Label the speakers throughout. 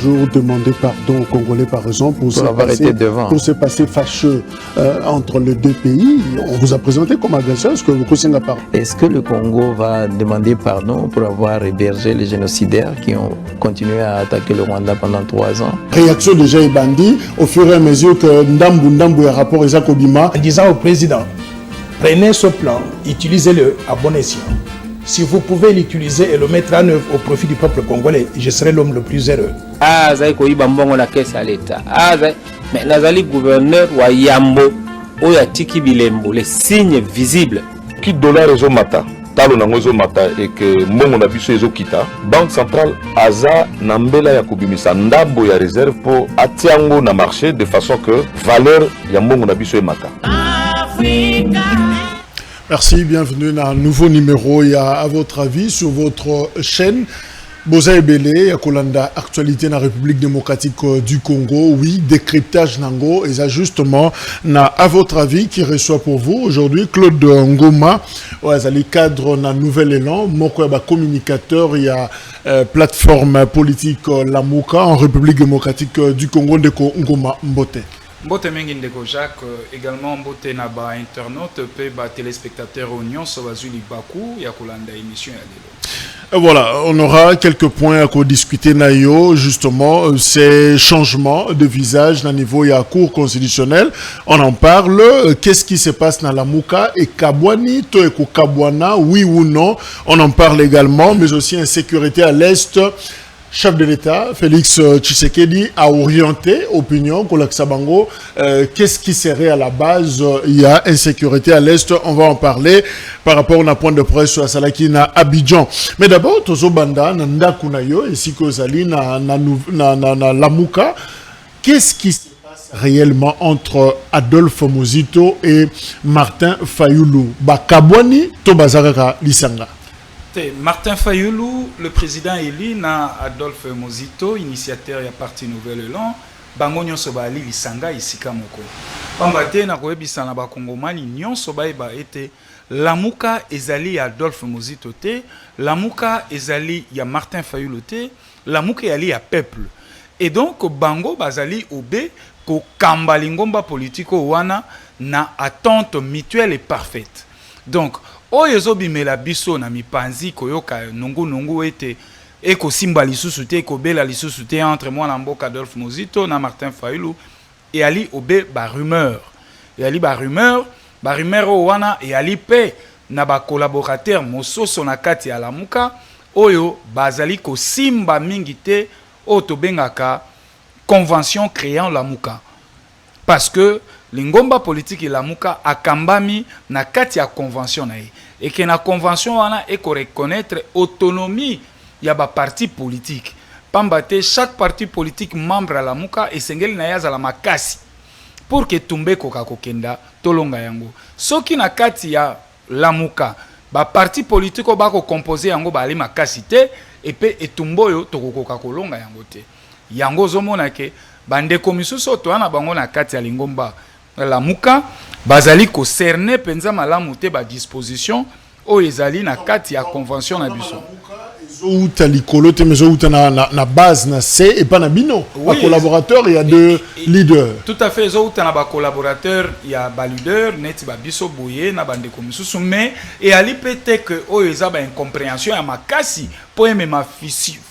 Speaker 1: toujours demandé pardon aux Congolais, par exemple, pour ce passé fâcheux entre les deux pays. On vous a présenté comme agresseur. Est-ce que vous connaissez la parole?
Speaker 2: Est-ce que le Congo va demander pardon pour avoir hébergé les génocidaires qui ont continué à attaquer le Rwanda pendant 3 ans?
Speaker 1: Réaction de Jay Bandi au fur et à mesure que Ndambu a rapport Isaac Obima.
Speaker 3: En disant au président, prenez ce plan, utilisez-le à bon escient. Si vous pouvez l'utiliser et le mettre en œuvre au profit du peuple congolais, je serai l'homme le plus heureux.
Speaker 4: Ah, zai ko iba mbongo na caisse à l'État. Ah, mais nazali gouverneur wa Yambo, oya tiki bilembo, les signes visibles.
Speaker 5: Qui dollar ezo mata, talo nango ezo mata et que mbongo na biso ezo kita. Banque centrale aza na mbela ya kobimisa ndambo ya réserve pour atiango na marché de façon que valeur ya mbongo na biso e mata. Africa.
Speaker 1: Merci, bienvenue dans un nouveau numéro. Il y a, à votre avis, sur votre chaîne, Boza Ebele, Kolanda, actualité dans la République démocratique du Congo. Oui, décryptage Nango, et ça justement, à votre avis, qui reçoit pour vous aujourd'hui Claude Ngoma, les cadres dans Nouvel Élan, Moko communicateur, il y a plateforme politique Lamuka en République démocratique du Congo, de Ngoma Mbote.
Speaker 6: Mbote mengi ndeko Jacques, également mbote na ba internaute pe ba téléspectateurs union so bazuli baku ya kolanda émission ya lelo.
Speaker 1: Voilà, on aura quelques points à discuter nayo justement ces changements de visage au niveau ya cour constitutionnelle. On en parle, qu'est-ce qui se passe dans la Mouka et Kabwani, to eko Kabwana, oui ou non. On en parle également, mais aussi insécurité à l'est. Chef de l'État, Félix Tshisekedi, a orienté opinion pour l'Aksabango. Qu'est-ce qui serait à la base? Il y a insécurité à l'Est. On va en parler par rapport à un point de presse sur Salaki na Abidjan. Mais d'abord, Tozo Banda, Nanda Kunayo, ainsi que Zali na Lamuka. Qu'est-ce qui se passe réellement entre Adolphe Muzito et Martin Fayulu? Bakabwani, Tobazaraka Lisanga.
Speaker 6: Martin Fayulu, le président élu, na Adolphe Muzito, initiateur ya parti Nouvel Élan, bango nyonso ba ali lisanga isika moko. Pambate na koyebisa na bakongomani nyonso ba eba ete Lamuka ezali ya Adolphe Muzito te, Lamuka ezali ya Martin Fayulu te, Lamuka ezali ya peuple. Et donc bango bazali obe ko kamba lingomba politiko wana na attente mutuelle et parfaite. Donc oyo ezobimela biso na mipanzi koyoka nungu ete eko simba lisusu te eko bela lisusu te entre moi na mboka Adolphe Muzito na Martin Fayulu et ali obe ba rumeur o wana et ali pe na ba collaborateur mososo na kati ya Lamuka oyo bazali ko simba mingi te o to bengaka convention créant Lamuka parce que lingomba politique Lamuka akambami na kati ya convention na ye et que na convention wana e ko reconnaître autonomie ya ba parti politique pambate chaque parti politique membre à Lamuka esengeli na yaza la makasi pour que tumbe koka kokenda tolonga yango soki na kati ya Lamuka ba parti politique ba ko composer yango ba ali makasi te et pe etumboyo tokokoka kolonga yango te yango zomona ke bande komisuso to ana bango na kati ya lingomba Lamuka bazali ko cerner penza malamu te ba disposition o ezali na kati ya convention na biso
Speaker 1: ou talikolo te mezo na base na C et pas na bino ba collaborateur il y a deux leaders
Speaker 6: tout à fait zo na ba collaborateur il y a ba leader net ba biso boye na bande komisusu mais et ali peut-être que o eza ba incompréhension ya makasi po ma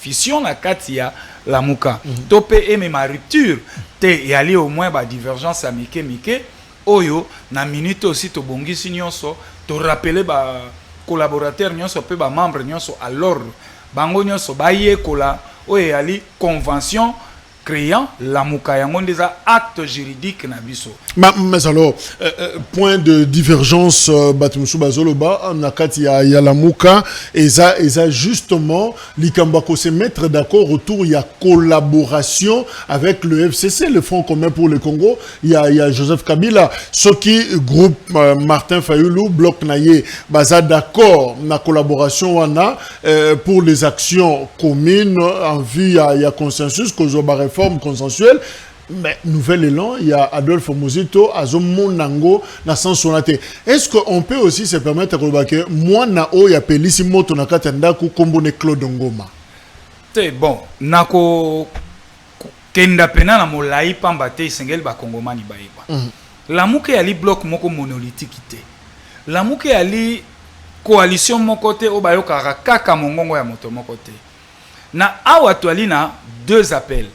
Speaker 6: fission na kati ya Lamuka tope ma rupture te et ali au moins ba divergence à mike oyo na minute aussi to bongisi nyonso to rappeler ba collaborateur nyonso pe ba membre nyonso à l'ordre bango nyonso ba yekola oyo ali convention créant Lamuka yango ndeza acte juridique na biso.
Speaker 1: Mais alors point de divergence Batumusu Bazoloba na kati ya Lamuka et ça justement likamba ko se mettre d'accord autour il y a collaboration avec le FCC le Front commun pour le Congo il y a Joseph Kabila ce qui groupe Martin Fayulu bloc naye baza d'accord na collaboration wana pour les actions communes en vue il y a consensus que réforme consensuelle. Mais Nouvel Élan, il y a Adolphe Muzito, Azomonango, na Sansonate. Est-ce qu'on peut aussi se permettre que moi, Nao, il y a Pelissimo, Tonakatanda, Kombone Claude Ngoma?
Speaker 6: Bon, Nako kenda pena na molai pamba te isengeli bakongomani bayeba. Lamuka yali bloc moko monolithique te. Lamuka yali coalition moko te o bayokaka kaka mongongo ya moto moko te. Na awa toali na deux appels.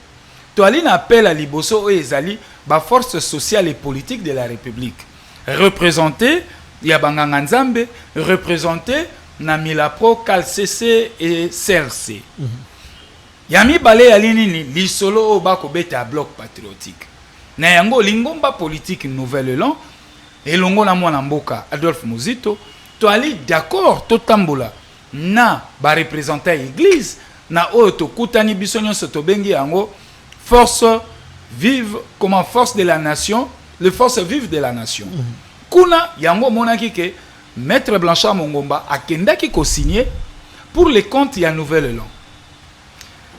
Speaker 6: Toali na appel à liboso o ezali ba force sociale et politique de la République. Représenté ya banganga nzambe, représenté na Milapro, CALCC et CRC. Yami bale ya nini lisolo o bako beta bloc patriotique. Na yango lingomba politique nouvelle élan et longo na mwana mboka Adolphe Muzito to ali d'accord to tambola na ba représenter église na o to kutani biso nyonso to bengi yango force vive comme force de la nation, les forces vives de la nation. Kuna yango monaki ke Maître Blanchard Mongomba akendaki ko signer pour les comptes ya nouvelle élan.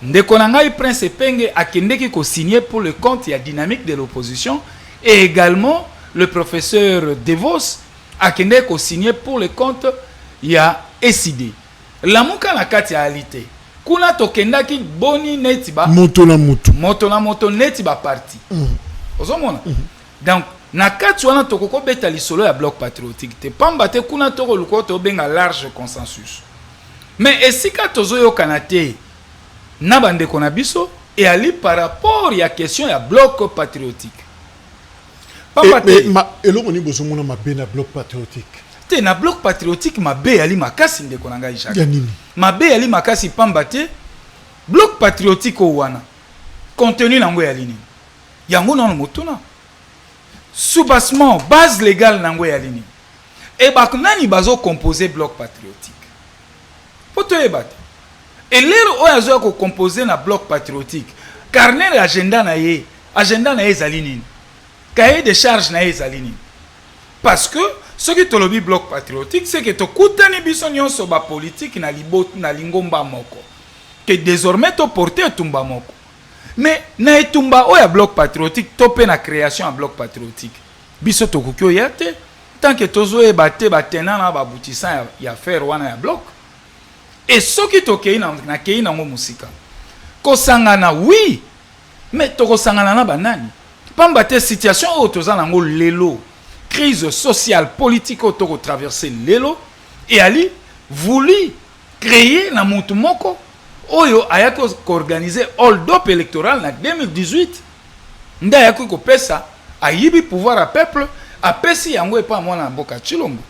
Speaker 6: Ndeko na ngai Prince Penge akendeki ko signer pour le compte ya dynamique de l'opposition et également le professeur Devos akendeki ko signer pour le compte ya SID. Lamuka na kati ya alite. Kuna tokendaki boni netiba
Speaker 1: moto na
Speaker 6: moto netiba parti. Ozomona. Donc na kati wana tokoko beta lisolo ya bloc patriotique te pamba te kuna toko luko to benga large consensus. Mais esika tozoyo kanate na bandeko na biso et ali par rapport ya question ya bloc patriotique.
Speaker 1: Eloko ni bozo mona mabe na bloc patriotique.
Speaker 6: Te na bloc patriotique mabe ali makasi ndeko na ngai Jacques.
Speaker 1: Ya nini?
Speaker 6: Mabe ali makasi pamba te bloc patriotique o wana contenu nango ya lini. Yango non motuna. Soubassement base légale nango ya lini. Et bakunani bazo composer bloc patriotique. Poto ebate. Et l'heure où il a composé un bloc patriotique, carnet agenda na ye zalini, cahier de charges na ye zalini. Parce que ce qui est le bloc patriotique, c'est que tu koutani bisonyon sur la politique na libot na lingomba moko. Que désormais tu portes tumba moko. Mais na tumba o ya bloc patriotique, tu peux na création en bloc patriotique. Biso to kukyo yate, tant que tozo e bate batena na babutisa ya faire wana ya bloc. Et ce qui est na kei na musika. Kosangana oui, mais to kosangana na banani. Pamba te situation o tozana ngo lelo, crise sociale politique o to traverser lelo et ali voulu créer na mutu moko oyo ayako organiser hold up électoral na 2018. Nda yako ko pesa ayibi pouvoir à peuple a pesi yango e pa mwana mboka Chilombo.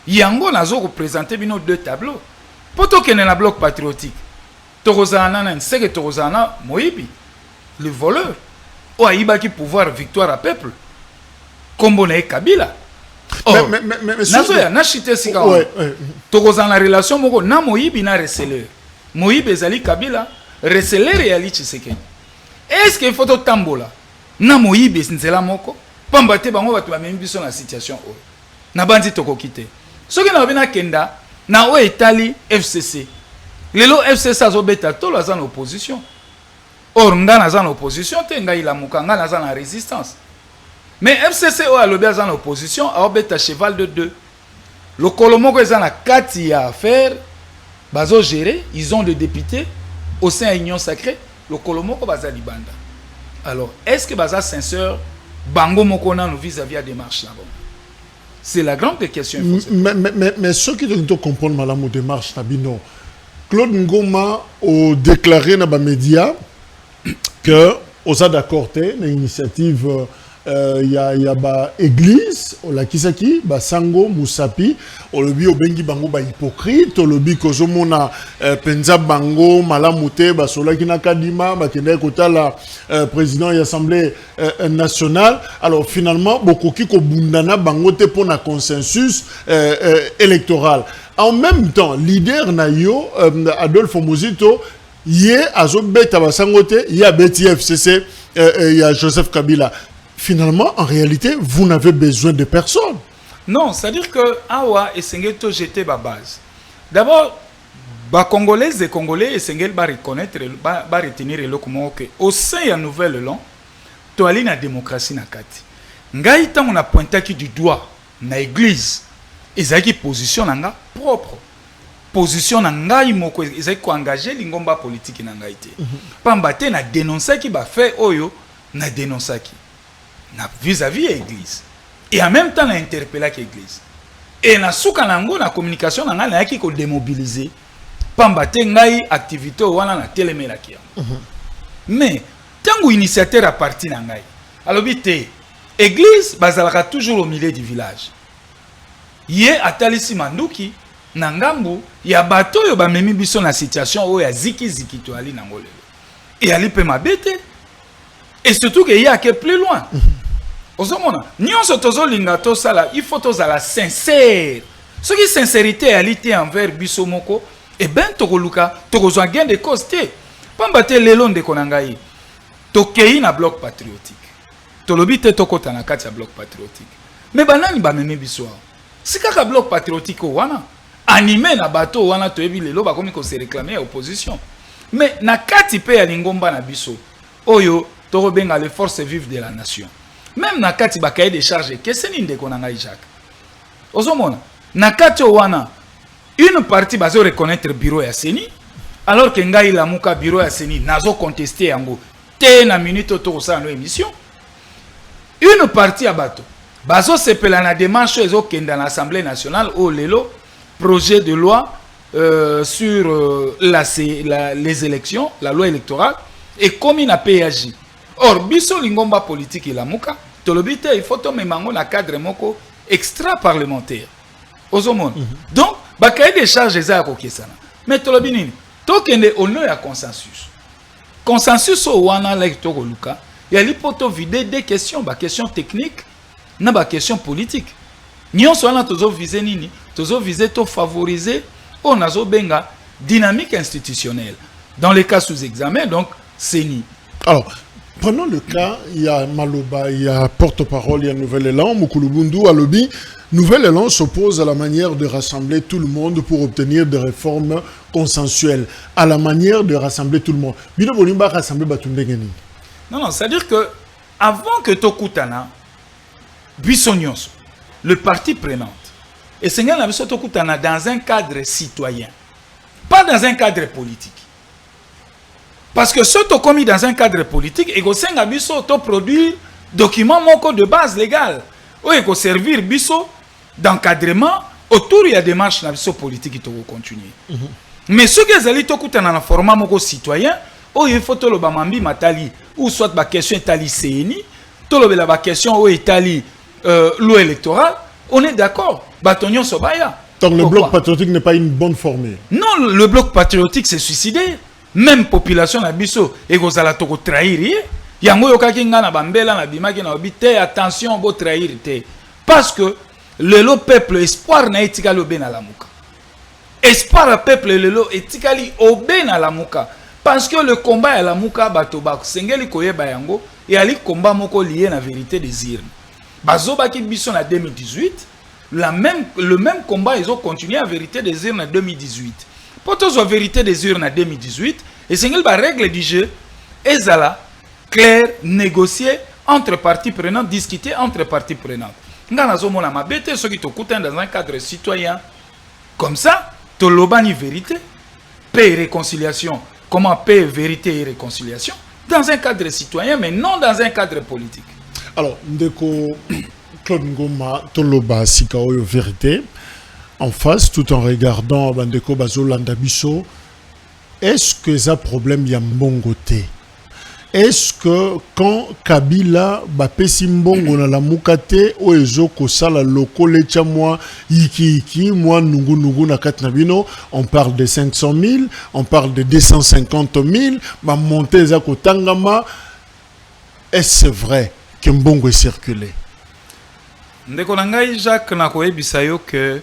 Speaker 6: Yango nazo ko présenter bino deux tableaux. Poto kene na bloc patriotique. Torozana na nseke Torozana Moïbi, le voleur. O aïba qui pouvoir victoire à peuple. Kombo na Kabila.
Speaker 1: Mais
Speaker 6: nazo ya na chite sika. Torozana relation moko na Moïbi na receleur. Moïbi ezali Kabila, receleur ya li Tshisekedi. Est-ce que photo tambola na Moïbi nzela moko pamba te bango batu ba memi biso na situation o. Na bandi toko kite. Soki na bina kenda na o etali FCC. Lelo FCC azobeta tolo aza na opposition. Or nga naza na opposition te nga ila mukanga naza na résistance. Mais FCC o alobi aza na opposition aobeta cheval de deux. Le kolomoko eza na kati ya affaire bazo gérer, ils ont des députés au sein de l'Union sacrée, le kolomoko baza libanda. Alors, est-ce que baza sincère bango moko na vis-à-vis à démarche là-bas? C'est la grande question.
Speaker 1: Mais ce qui doit comprendre madame démarche Nabino, Claude Ngoma a déclaré dans les médias que aux a d'accord l'initiative y a ba église la kisaki ba sango musapi olobi obengi bango ba hypocrite olobi kozomona penza bango malamute ba solaki na kadima ba kende kotala président de l'Assemblée nationale. Alors finalement bokoki ko bundana bango te pour na consensus électoral. En même temps leader na yo Adolphe Muzito yé azobeta ba sangote ya beti FCC ya Joseph Kabila. Finalement, en réalité, vous n'avez besoin de personne.
Speaker 6: Non, c'est-à-dire que Awa et Sengeto jeter ma base. D'abord, les Congolaises et Congolais et Sengel va reconnaître, va retenir le comment que au sein de la nouvelle langue, tu as la démocratie na kati. Ngaïta on a pointé qui du doigt na église, et ça qui position nga propre. position na ngai moko ezali ko engager lingomba politique na ngai te pamba te na dénoncer ki ba fait oyo na dénoncer ki na vis-à-vis église et en même temps na interpeller l'église et na suka nango na communication na ngai na yaki ko démobiliser pamba te ngai activité wana na telemela ki mais tango initiateur à parti na ngai alobi te église bazalaka toujours au milieu du village yé atalisi manduki na ngambu ya bato yo bamemi biso na situation oyo ya ziki to ali nango lelo et ali pe mabete et surtout que ya ke plus loin ozomona nyonso tozolinga to sala il faut tozala sincère ce qui sincérité ali te envers biso moko et ben tokoluka tokozwa gain de cause te pamba te lelo ndeko na ngai tokei na bloc patriotique tolobi te tokota na kati ya bloc patriotique mais banani bamemi biso si kaka bloc patriotique wana animé na bato wana toyebi lelo bakomi ko se réclamer à opposition mais na kati pe ya lingomba na biso oyo tokobenga les forces vives de la nation même na kati ba cahier de charge keseni ndeko na ngai Jacques ozomona na kati wana une partie bazo reconnaître bureau ya Seni alors que ngai la muka bureau ya Seni nazo contester yango te na minute to sa no émission une partie à bato bazo sepela na démarche ezo kenda na l'Assemblée nationale au lelo projet de loi sur les élections, la loi électorale, et comme il a PAJ. Or, biso lingomba politique et la muka, tolobite, il faut tomber mango na cadre moko extra parlementaire. Ozomon. Donc, bakaye des charges des arts okesana. Mais tolobini, tokende honneur à consensus. Consensus au wana like toko luka, ya lipoto vider des questions, ba questions techniques, na ba questions politiques. Nyon soana tozo viser nini, tozo viser to favoriser on azo benga dynamique institutionnelle. Dans les cas sous examen, donc Seni.
Speaker 1: Alors, prenons le cas, il y a Maloba, il y a porte-parole, il y a Nouvel Élan, Moukoulou Alobi. Nouvel Élan s'oppose à la manière de rassembler tout le monde pour obtenir des réformes consensuelles, à la manière de rassembler tout le monde. Bino Bolimba rassembler Batundengeni.
Speaker 6: Non, c'est-à-dire que avant que Tokutana, Buissonios, le parti prenante, et Seigneur n'a pas dans un cadre citoyen, pas dans un cadre politique. Parce que ce qui est commis dans un cadre politique, il faut produire document de base légale. Ou il faut servir biso d'encadrement autour de la démarche politique qui doit continuer. Mais ce qui est dans un format citoyen, il faut que le bamambi matali ou soit la question itali CNI, la question ou itali loi électorale, on est d'accord. Batonyon Sobaya.
Speaker 1: Donc le bloc patriotique n'est pas une bonne formule.
Speaker 6: Non, le bloc patriotique s'est suicidé. Même population na biso et gozala toko trahir. Yango yokaki nga na bambela na bimaki na obité attention bo trahir te. Parce que le peuple espoir na etikali obena la muka. Espoir peuple le etikali obena la muka. Parce que le combat à la muka batoba sengeli koyeba yango et ali combat moko lié na vérité des urnes. Bazobaki biso en 2018, le même combat, ils ont continué à vérité des urnes en 2018. Pour tous la vérité des urnes en 2018, et c'est une règle du jeu, et là, clair, négocier entre parties prenantes, discuter entre parties prenantes. Nga nazo mona mabete ceux qui te coûtent dans un cadre citoyen. Comme ça, to lobani vérité, paix et réconciliation. Comment paix, vérité et réconciliation? Dans un cadre citoyen, mais non dans un cadre politique.
Speaker 1: Alors, ndeko Claude Ngoma toloba sikaoyo vérité en face tout en regardant bandeko bazolanda biso, est-ce que ça problème ya mbongote? Est-ce que quand Kabila bapesi mbongo na la mukate o ezoko sala lokole cha moi iki moi nungu na katnabino, on parle de 500 000, on parle de 250 000, ma montée za kotangama, est-ce vrai que mbongo est circulé?
Speaker 6: Ndeko na ngai Jacques na koyebisa yo que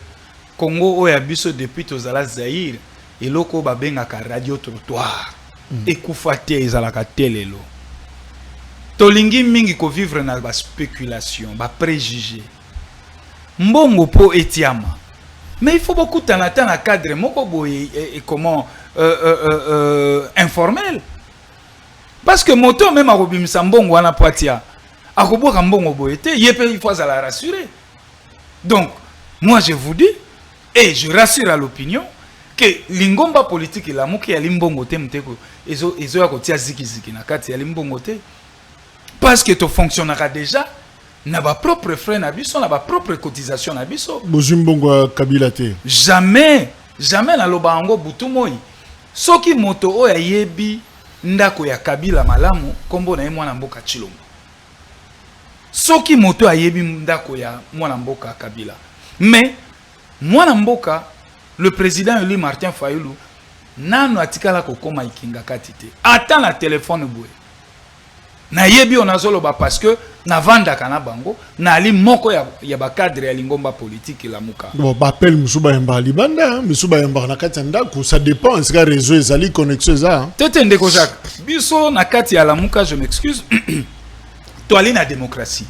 Speaker 6: Congo oya biso depuis tozala Zaïre eloko babengaka radio trottoir ekufa te ezalaka te lelo tolingi mingi ko vivre na ba spéculation ba préjugé mbongo po etiama mais il faut beaucoup tana cadre moko boye et comment informel parce que moto même akobimisa mbongo wana poatia akoboka mbongo boyete yepe il faut la rassurer. Donc moi je vous dis et je rassure à l'opinion que lingomba politique la muki ya limbongo te muteko ezo ya kotia ziki na kati ya limbongo te parce que to fonctionnera déjà na ba propre frais na biso na ba propre cotisation na biso
Speaker 1: bozimbongo kabila te
Speaker 6: jamais na loba yango butu moi soki moto oyo ayebi ndako ya kabila malamu kombo na ye mwana mboka Tshilombo soki moto ayebi ndako ya mwana mboka kabila mais mwana mboka le président Eli Martin Fayulu nano atikala kokoma ikinga kati te ata na téléphone boye na yebi onazoloba parce que na vanda kana bango na ali moko ya ba cadre ya lingomba politique la muka
Speaker 1: bon appel musuba yamba libanda musuba yamba na kati ndako ça dépend est-ce que réseau ezali connexion ça
Speaker 6: tete ndeko Jacques biso na kati ya la muka je m'excuse to ali na démocratie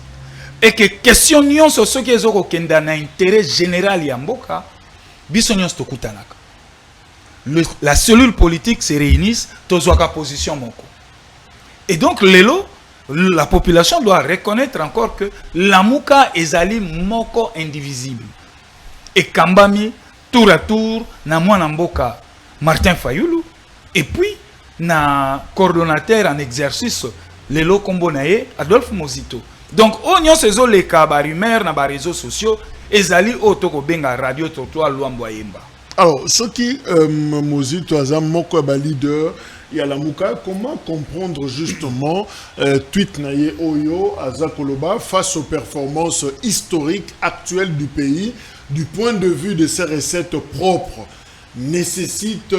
Speaker 6: et que question nyonso soki ezoko kenda na intérêt général ya mboka biso nyonso tokutanaka la cellule politique se réunissent tozwaka position moko et donc lelo la population doit reconnaître encore que la muka ezali moko indivisible et kambami tour à tour na mwana mboka Martin Fayulu et puis na coordonnateur en exercice lelo kombo na ye Adolphe Mozito donc onyo sezo le ba rumeur na ba réseaux sociaux ezali otoko benga radio trottoir Luambo Yemba.
Speaker 1: Alors ce qui Mozito aza moko ba leader ya la muka, comment comprendre justement tweet naye oyo aza koloba face aux performances historiques actuelles du pays du point de vue de ses recettes propres nécessité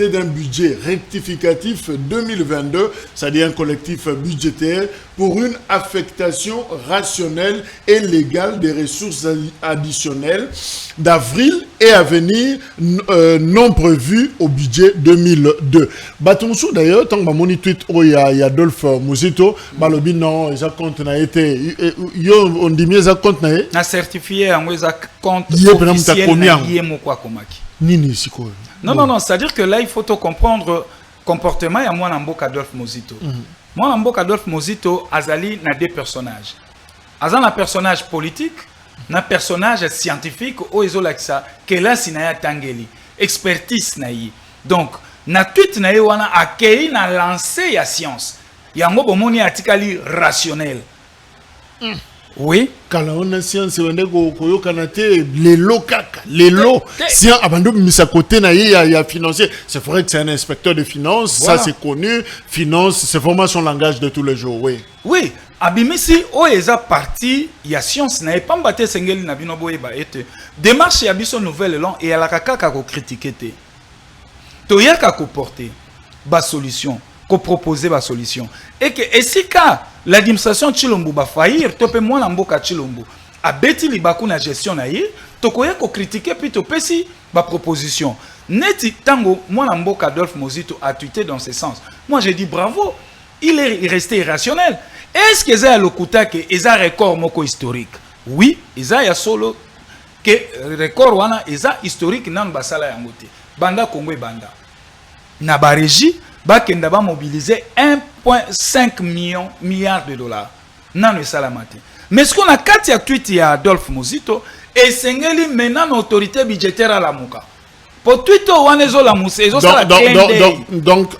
Speaker 1: d'un budget rectificatif 2022, c'est-à-dire un collectif budgétaire pour une affectation rationnelle et légale des ressources additionnelles d'avril et à venir non prévues au budget 2002. Batonso d'ailleurs, tant que mon tweet il y a Adolphe Mozito, balobi non, ça compte na été, on dit mieux ça compte na
Speaker 6: na certifié en ça compte officiel na yemo kwa komaki.
Speaker 1: Nini siko.
Speaker 6: Non, c'est-à-dire que là il faut comprendre comportement ya mwana mboka Adolphe Mozito. Mwana mboka Adolphe Mozito azali na deux personnages. Azan un personnage politique, un personnage scientifique o ezolakisa kelasi na ya tangeli, expertise na yi. Donc na tweet na ye wana akei na lancer ya science. Yango bomoni atikali rationnel. Oui.
Speaker 1: Quand on a science, on est au Canada, les lots kaka, les lots. Si on abandonne mis à côté, il y a financier. C'est vrai que c'est un inspecteur de finances, voilà. Ça c'est connu. Finance, c'est vraiment son langage de tous les jours, oui.
Speaker 6: Oui. Abimisi, o eza parti, il y a science, n'a pas mbatté sengeli na bino boye ba ete. Démarche ya biso nouvelle long et à la kaka ko critiquer te. To yaka ko porter ba solution, ko proposer ba solution. Et que esika l'administration Tshilombo ba faillir, to pe mwana mboka Tshilombo a beti libaku na gestion na ye, to koya ko critiquer puis to pesi ba proposition. Neti tango mwana mboka Adolphe Mozito a tweeté dans ce sens. Moi j'ai dit bravo, il est resté irrationnel. Est-ce que ça a le kuta que eza record moko historique? Oui, eza ya solo que record wana eza historique nan basala yango te. Banda Congo banda. Na ba régie ba kenda ba mobiliser 1,5 milliard de dollars. Nan le salamate. Mais ce qu'on a quatre tweet ya Adolphe Mozito et sengeli maintenant autorité budgétaire à la muka. Pour tweet wana zo la musa ezo sala
Speaker 1: donc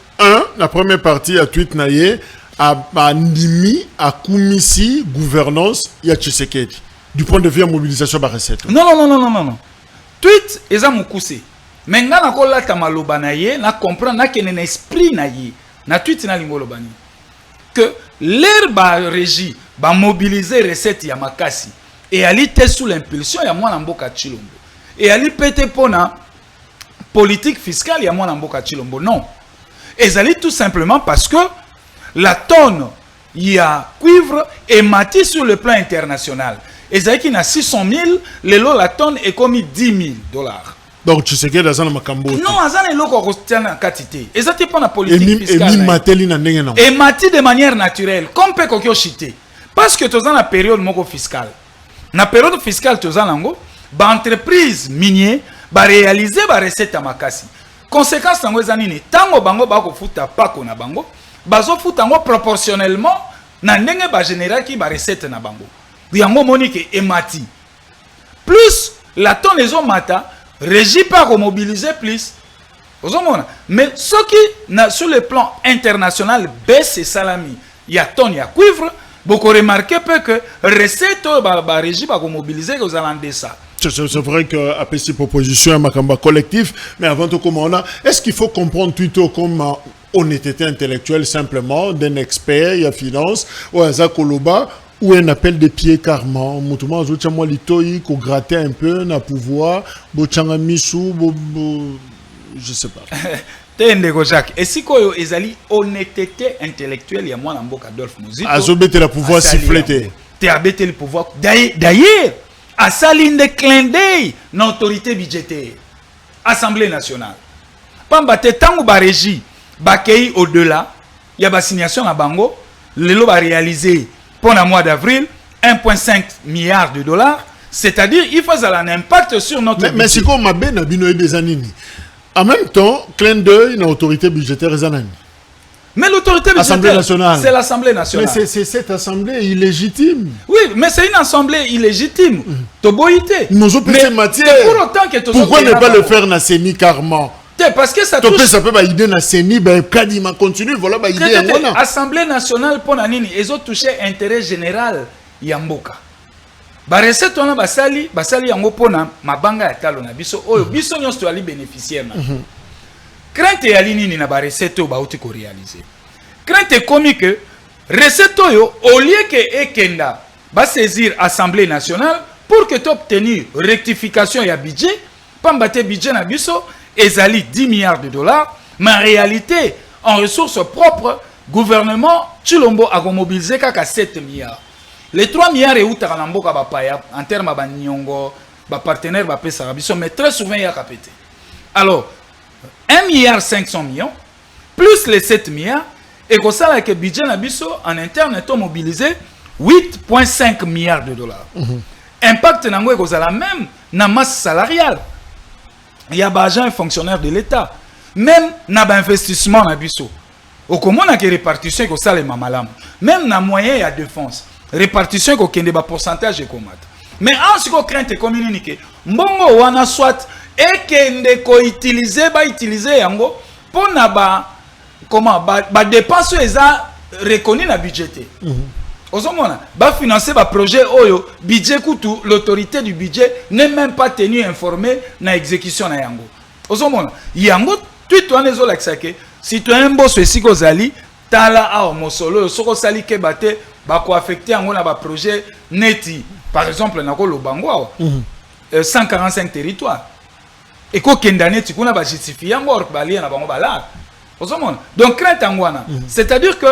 Speaker 1: la première partie à tweet naye à Ndimi, à Koumisi, gouvernance, il y a Tshisekedi. Du point de vue de mobilisation de la recette.
Speaker 6: Non. Tweet, ils ont moukoussé. Mais quand on a tamaloba naye, na comprend na kenen esprit naye, na tweet na limolobani. Que l'air ba régie, ba mobiliser recette ya makasi, et ali te sous l'impulsion ya mwana mboka Tshilombo. Et ali pété pona politique fiscale ya mwana mboka Tshilombo. Non. Et ali tout simplement parce que la tonne, il y a cuivre et mati sur le plan international. Et ça qui n'a 600 000, la tonne est comme 10 000 $.
Speaker 1: Donc tu sais que dans le Makambo.
Speaker 6: Non, ça n'est pas en quantité. Et ça n'est pas la politique fiscale.
Speaker 1: Et
Speaker 6: mati de manière naturelle, comme peut qu'on chité. Parce que tu as la période fiscale. La période fiscale, tu as l'entreprise minière va réaliser la recette à makasi. Conséquence, tango bango bako futa pako na bango. Bazo futango proportionnellement na ndenge ba général qui ba recette na bango. Yango monique emati. Plus la tonne les mata régie pas remobiliser plus. Mais ce qui, sur le plan international, baisse et salami, il y a tonne, il y a cuivre, beaucoup remarqué que recette, régie va remobiliser aux alendes ça.
Speaker 1: C'est vrai qu'à ces propositions, un macamba collectif, mais avant tout, comment on a, est-ce qu'il faut comprendre plutôt comme honnêteté intellectuelle simplement d'un expert, il y a finance, ou un Zakoloba, ou un appel de pied carrément, moutouma, zouchamo litoi, qu'on gratter un peu, na pouvoir, bochanga misou, je sais pas.
Speaker 6: Tendeko Jacques, et si koyo ezali honnêteté intellectuelle, il y a moi Namboka Adolphe Muzito.
Speaker 1: Azobete la pouvoir siffleter.
Speaker 6: T'es abêté le pouvoir. D'ailleurs, à saline de clin d'œil, l'autorité budgétaire, Assemblée nationale. Pambate tango ba régie, bakei au-delà, il y a ba signation à Bango, le lot va réaliser pour le mois d'avril 1,5 milliard de dollars, c'est-à-dire il faut un impact sur notre budget.
Speaker 1: Mais c'est comme ma benne bino des anini. En même temps, clin d'œil, une autorité budgétaire zanani.
Speaker 6: Mais l'autorité budgétaire, c'est l'Assemblée nationale.
Speaker 1: Mais c'est cette assemblée illégitime.
Speaker 6: Oui, mais c'est une assemblée illégitime. Toboïté.
Speaker 1: Mais pour
Speaker 6: autant que
Speaker 1: pourquoi ne pas le faire na CENI carrément?
Speaker 6: Parce que ça touche...
Speaker 1: Ça peut pas idée na CENI, ben kadima continue, voilà ba idée.
Speaker 6: Assemblée nationale pour nanini, ils ont touché intérêt général Yamboka. Ba recette on a basali yango pona mabanga ya talo na biso oyo biso nyonso ali bénéficiaire na. Crainte ya linini na ba recette ba uti ko réaliser. Crainte comme que recette yo au lieu que ekenda ba saisir assemblée nationale pour que tu obtenir rectification ya budget, pambate budget na biso ezali 10 milliards de dollars, mais en réalité en ressources propres gouvernement Chilombo a mobilisé kaka 7 milliards. Les 3 milliards et outre en termes de nyongo, partenaires, mais très souvent il y a capité. Alors, 1 milliard 500 millions, plus les 7 milliards, et comme ça, avec le budget en interne, est mobilisé 8,5 milliards de dollars. Impact nango est la même na masse salariale. Il y a des agents et fonctionnaires de l'État. Même na investissement na biso. Au comment on a répartition que ça les mamalam. Même na moyen et à défense. Répartition ko kende ba pourcentage et commat. Mais en ce qu'on crainte communiquer, mbongo wana soit et kende ko utiliser yango pour na ba comment ba dépenses eza reconnu na budgété. Ozomona ba financer ba projet oyo budget kutu l'autorité du budget n'est même pas tenue informée na exécution na yango. Ozomona yango tout on ezo laksake citoyen bosso esiko zali tala a mosolo soko sali ke bate ba ko affecter yango na ba projet neti par exemple na ko lobango 145 territoires et ko kenda neti kuna ba justifier yango or ba lien na bango bala ozomona donc crainte ngwana c'est-à-dire que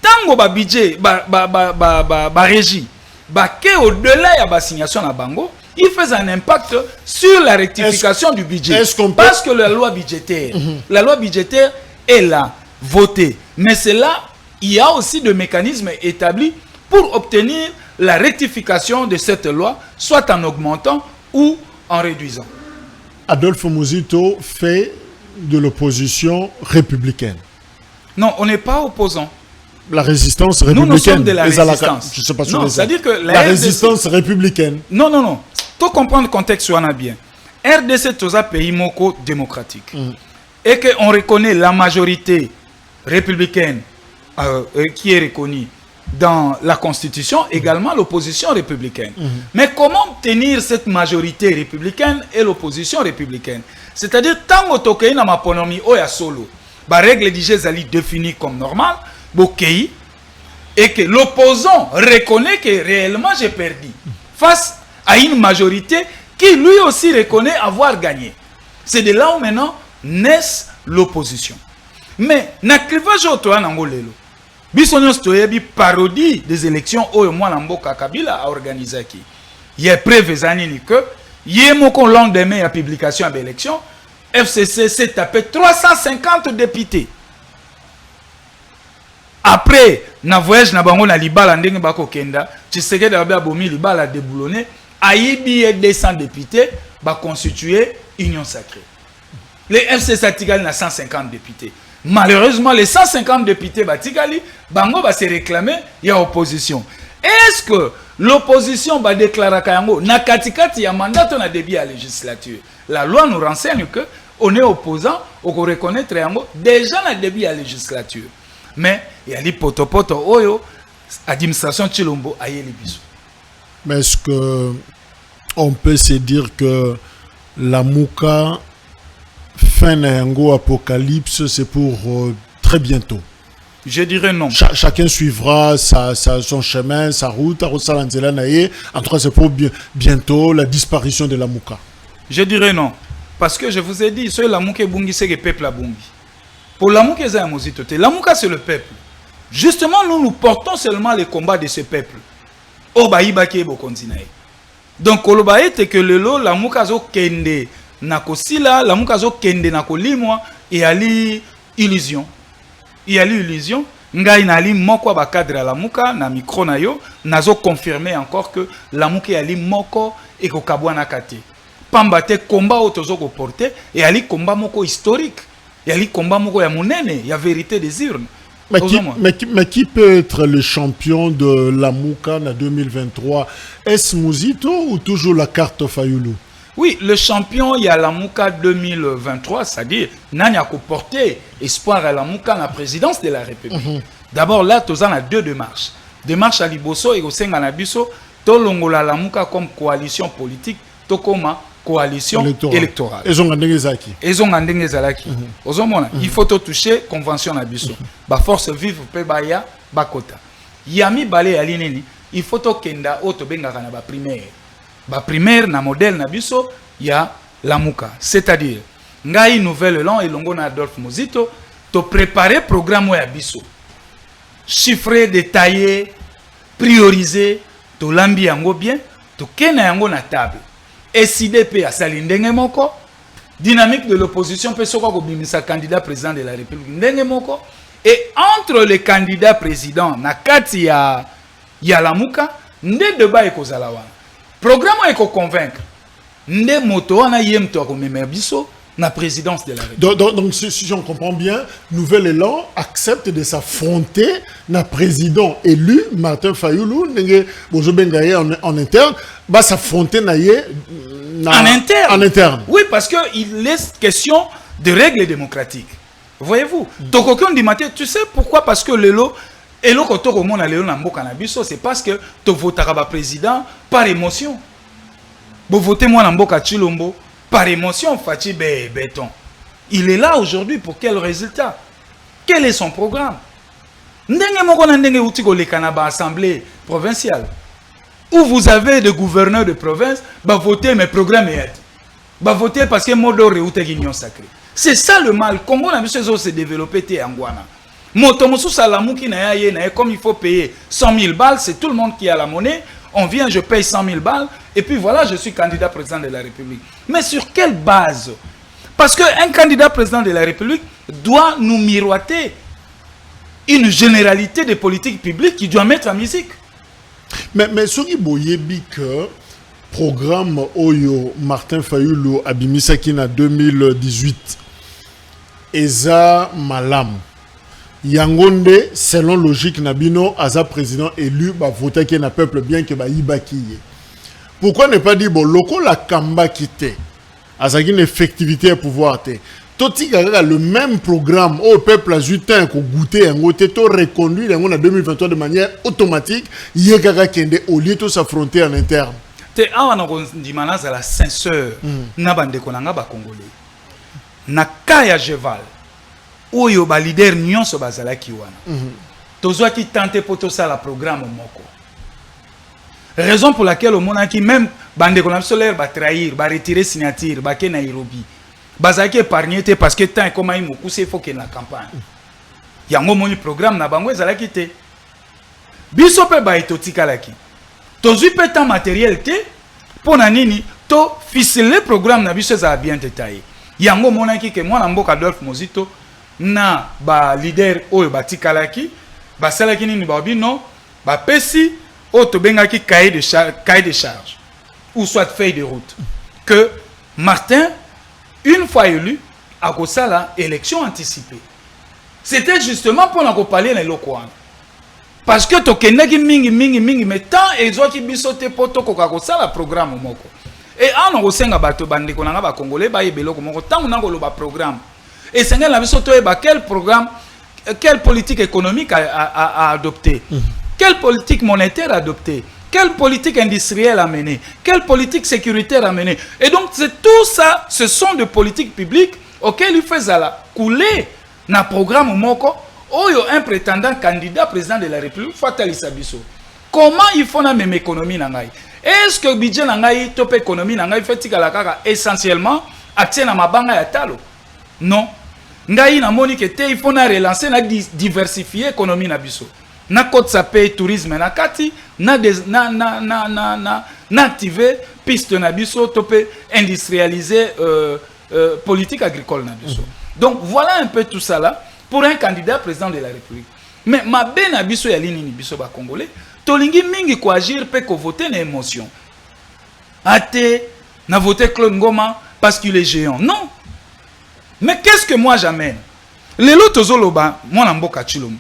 Speaker 6: tango ba budget ba régie ba ke au-delà ya ba signation na bango il fait un impact sur la rectification du budget parce que la loi budgétaire est là votée mais c'est là il y a aussi des mécanismes établis pour obtenir la rectification de cette loi, soit en augmentant ou en réduisant.
Speaker 1: Adolphe Muzito fait de l'opposition républicaine.
Speaker 6: Non, on n'est pas opposant.
Speaker 1: La résistance républicaine.
Speaker 6: Nous sommes de la résistance.
Speaker 1: Je sais pas
Speaker 6: non, c'est-à-dire que
Speaker 1: la résistance républicaine.
Speaker 6: Non. Tout comprendre le contexte, on a bien. RDC est un pays démocratique. Et qu'on reconnaît la majorité républicaine qui est reconnue dans la Constitution, également l'opposition républicaine. Mais comment obtenir cette majorité républicaine et l'opposition républicaine? C'est-à-dire, tant que tu as une aponomie ou ya solo, la règle du jeu est définie comme normale, et que l'opposant reconnaît que réellement j'ai perdu face à une majorité qui lui aussi reconnaît avoir gagné. C'est de là où maintenant naît l'opposition. Mais, na clivage au toa nangolelo. Bisonyos toyebi parodie des élections où moi Namboka Kabila a organisé qui. Il y a preuve zanini que yemoko lendemain à publication de l'élection, FCC s'est tapé 350 députés. Après, na voyage na bango na libala ndenge bako kenda, Tshisekedi a bomi libala déboulonné, ayibi 200 députés ba constituer Union sacrée. Les FCC Tigali na 150 députés. Malheureusement, les 150 députés Batigali, Bango va se réclamer, il y a opposition. Est-ce que l'opposition va déclarer Kayango na katikati ya mandat on a début à la législature? La loi nous renseigne que on est opposant, on reconnaît Triango déjà na début à la législature. Mais il y a des potopoto oyo administration Chilombo aye les bisous.
Speaker 1: Mais est-ce que on peut se dire que la Mouka fin Nayango apocalypse c'est pour très bientôt?
Speaker 6: Je dirais non.
Speaker 1: Chacun suivra son chemin, sa route. En tout cas, c'est pour bientôt la disparition de la Mouka.
Speaker 6: Je dirais non. Parce que je vous ai dit, la Mouka est bungi, c'est le peuple a bungi. Pour la Mouka, c'est la Mouka, c'est le peuple. Justement, nous portons seulement les combats de ce peuple. Donc, c'est que la Mouka zo kende na kosila, la Mouka zo kende na kolimwa, et ali illusion. Il y a l'illusion. Ngai nali moko ba cadre la Mouka na micro na yo nazo confirmer encore que la Mouka ali moko et ko kabwana kate. Pamba te combat otozo ko porter et ali combat moko historique. Et ali combat moko ya monene, ya vérité des urnes.
Speaker 1: Mais qui peut être le champion de la Mouka en 2023? Est-ce Mouzito ou toujours la carte Fayulu?
Speaker 6: Oui, le champion, il y a la Mouka 2023, c'est-à-dire, Nanya ko porter espoir à la Mouka la présidence de la République. D'abord, là, tu as deux démarches. Démarche à Liboso et au Senganabiso, tu as la Mouka comme coalition politique, tu comme coalition électorale.
Speaker 1: Ils ont gagné Zaki.
Speaker 6: Ils ont gagné Zaki. Il faut te toucher convention à Biso. Ba force vive pe baya bakota. Yami balé alineni, il faut to kenda auto benga kana ba primaire. Ba primaire na modèle na biso ya la Mouka, c'est-à-dire ngai nouvelle lan et longo na Adolphe Mozito to préparer programme ya biso, chiffré, détaillé, priorisé, to lambi yango bien, to kena yango na table. SIDP a sali ndenge moko, dynamique de l'opposition peut soko ko bimisa candidat président de la République ndenge moko, et entre les candidats présidents na kati ya la Mouka nde débat ekozala wana. Programme est convaincre. Nde moto ana yem to ko biso na présidence de la République.
Speaker 1: Donc si j'en comprends bien, Nouvel Élan accepte de s'affronter na président élu Martin Fayulu ndenge bozo bengaye en interne, va s'affronter en interne.
Speaker 6: Oui, parce que il est question de règles démocratiques. Voyez-vous? Donc aucun dit matin, tu sais pourquoi? Parce que lelo et le côté au monde c'est parce que tu votes à président par émotion. Vous votez moi Namboka Chilombo par émotion, Fati béton. Il est là aujourd'hui pour quel résultat? Quel est son programme? Ndenge moko na ndenge uti ko lekana ba assemblée provinciale. Où vous avez des gouverneurs de province, bah voter mes programmes et bah voter parce que modo réouté guignon sacré. C'est ça le mal. Congo n'a vu se développer té angwana. Motomosu Salamouki na comme il faut payer 100 000 balles, c'est tout le monde qui a la monnaie. On vient, je paye 100 000 balles, et puis voilà, je suis candidat président de la République. Mais sur quelle base? Parce qu'un candidat président de la République doit nous miroiter une généralité des politiques publiques qui doit mettre en musique.
Speaker 1: Mais ce qui boyebi que programme Oyo Martin Fayulu Abimisaki en 2018, Eza Malam. Yangonde, selon logique Nabino, Aza président élu, va voter qu'il y a un peuple bien que va y. Pourquoi ne pas dire, bon, loko la kamba quitté, Aza une effectivité à pouvoir te. Toti le même programme au peuple a jutin qu'on goûté, un goûté, tout reconduit en 2023 de manière automatique, Yégaga Kende, au lieu de s'affronter en interne.
Speaker 6: Te awana dimana za la sincère, nabande konanga ba congolais. Na kaya Jeval. Oyo ba leader nyonso bazalaki wana. Tozwa ki tenter poto ça la programme moko. Raison pour laquelle au monaki même bande ko na solaire ba trahir, ba retirer signature, ba ke Nairobi. Bazaki épargné parce que tant comme il moku c'est faut que na campagne. Yango moni programme na bango ezalaki te. Biso pe ba etotikalaki. Tozwi pe tant matériel te pona nini to ficeler programme na biso za bien détaillé. Yango monaki ke mwana mboka Adolphe Mozito na ba leader oyo batikalaki basalaki nini ba bino ba pesi o to bengaki cahier de charge ou soit feuille de route que Martin une fois élu a kosala élection anticipée. C'était justement pour nous parler les locaux. parce que tokendaki mingi mais tant ezwaki biso te po tokoka kosala programme moko et ana kosenga bato bandeko nanga ba congolais ba yebeloko moko tango na koloba programme et senga la biso toyeba quel programme, quelle politique économique a adopté, quelle politique monétaire a adopté, quelle politique industrielle a mené, quelle politique sécuritaire a mené. Et donc c'est tout ça, ce sont des politiques publiques auxquelles il fait la couler na programme moko oyo un prétendant candidat président de la République Fatali Sabiso. Comment il faut na même économie na ngai? Est-ce que budget na ngai top économie na ngai fait tika kaka essentiellement accès na mabanga ya talo? Non. Ngai na moni que te il faut na relancer na diversifier économie na biso. Na côte ça paye tourisme na kati na activer piste na biso topé industrialiser politique agricole na biso. Donc voilà un peu tout ça là pour un candidat président de la République. Mais ma ben na biso ya lini ni biso ba congolais tolingi mingi ko agir pe ko voter na émotion. Ate na voter Claude Ngoma parce qu'il est géant. Non. Mais qu'est-ce que moi j'amène? Les lots tozo loba moi na mboka Chilombo.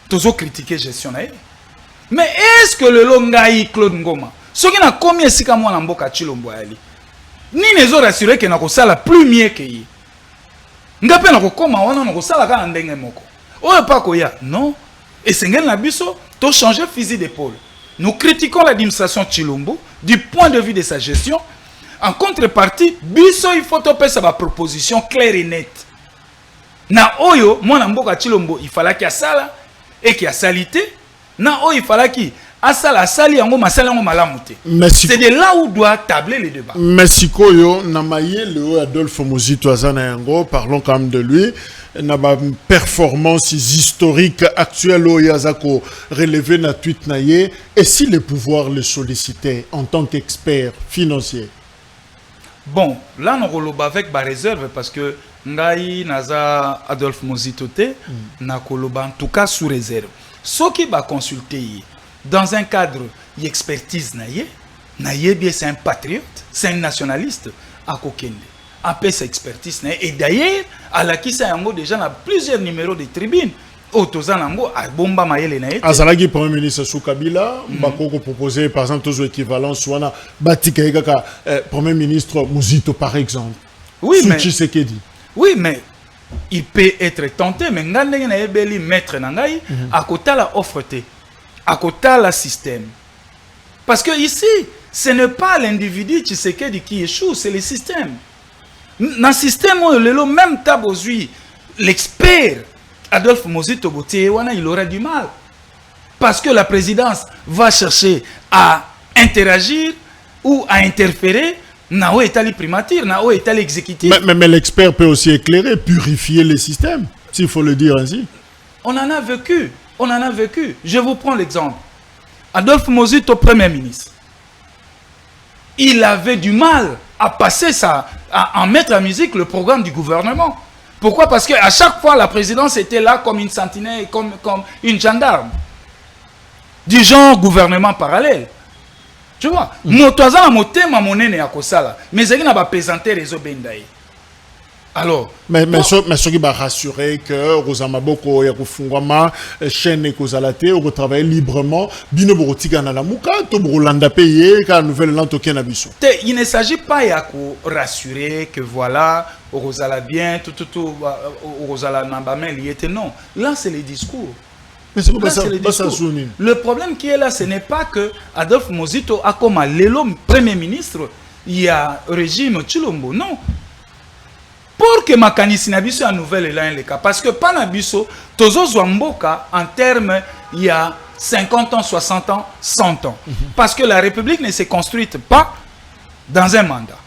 Speaker 6: Tozo critiquer gestion na. Mais est-ce que le longai Claude Ngoma soki na combien sika moi na mboka Chilombo ali? Ni nezo rassurer que na ko sala plus mieux que yi. Ngape na ko koma wana na ko sala ka ndenge moko. Oyo pa ko ya. Non. Et sengel na biso to changer fusil d'épaule. Nous critiquons l'administration Chilombo du point de vue de sa gestion. En contrepartie, biso il faut topé sa proposition claire et nette. Na oyo mwana mboka Chilombo il fallait qu'il y a sala et qu'il y a salité. Na oyo il fallait qu'il asala sali yango masala yango malamute. C'est de là où doit tabler les débats.
Speaker 1: Merci koyo namaye le Adolphe Muzito azana yango, parlons quand même de lui. Na ba performances historiques actuelles au yazako relevé na tweet naye, et si les pouvoirs le sollicitaient en tant qu'expert financier.
Speaker 6: Bon, là nous relobons avec ma réserve parce que ngai naza Adolphe Muzito te na koloba en tout cas sous réserve. Ce qui va consulter dans un cadre d'expertise naye bien c'est un patriote, c'est un nationaliste à Kokende. Après sa expertise et d'ailleurs à la qui ça yango déjà na plusieurs numéros de tribune autozanango a bomba mayele na ete
Speaker 1: azalaki premier ministre sous Kabila bakoko proposer par exemple tous équivalence wana batika kaka premier ministre Muzito par exemple.
Speaker 6: Oui mais
Speaker 1: Tshisekedi.
Speaker 6: Oui mais il peut être tenté mais ngandenge na ebeli maître na ngai à côté la offre te à côté la système. Parce que ici ce n'est pas l'individu Tshisekedi qui échoue, c'est le système. Dans le système, même tabozui, l'expert Adolphe Muzito il aura du mal. Parce que la présidence va chercher à interagir ou à interférer dans l'état primature, dans l'état exécutif.
Speaker 1: Mais l'expert peut aussi éclairer, purifier les systèmes, s'il faut le dire ainsi.
Speaker 6: On en a vécu. On en a vécu. Je vous prends l'exemple. Adolphe Muzito, Premier ministre. Il avait du mal à passer ça, à mettre en musique le programme du gouvernement. Pourquoi? Parce qu'à chaque fois, la présidence était là comme une sentinelle, comme une gendarme. Du genre gouvernement parallèle. Tu vois? Motoza motema monene ya kosala. Mais il n'a pas présenté les obendaï. Alors,
Speaker 1: mais ce qui va rassurer que Rosama Boko Yakufungwama chaîne Kozalate ou travailler librement bino borotika na lamuka to borolanda payé ka nouvelle lente au nabiso.
Speaker 6: Il ne s'agit pas de rassurer que voilà Rosala bien tout Rosala nambame lié non. Là c'est le discours.
Speaker 1: Mais c'est pas ça,
Speaker 6: le problème qui est là, ce n'est pas que Adolphe Muzito a comme l'élo premier ministre, il y a régime Chilombo, non. Pour que makanisi na biso ya nouvelle là le cas parce que pas na biso tozo zwamboka en termes il y a 50 ans 60 ans 100 ans parce que la république ne s'est construite pas dans un mandat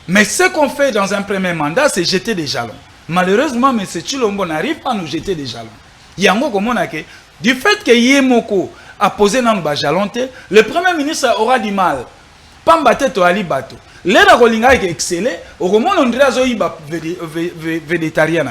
Speaker 6: mais ce qu'on fait dans un premier mandat c'est jeter des jalons. Malheureusement M. Chilombo n'arrive pas à nous jeter des jalons. Yango komona ke du fait que Yemoko a posé dans le jalon le premier ministre aura du mal pamba teto ali bato. L'aide à Rolinga est excellent. Au moment où on dirait végétarien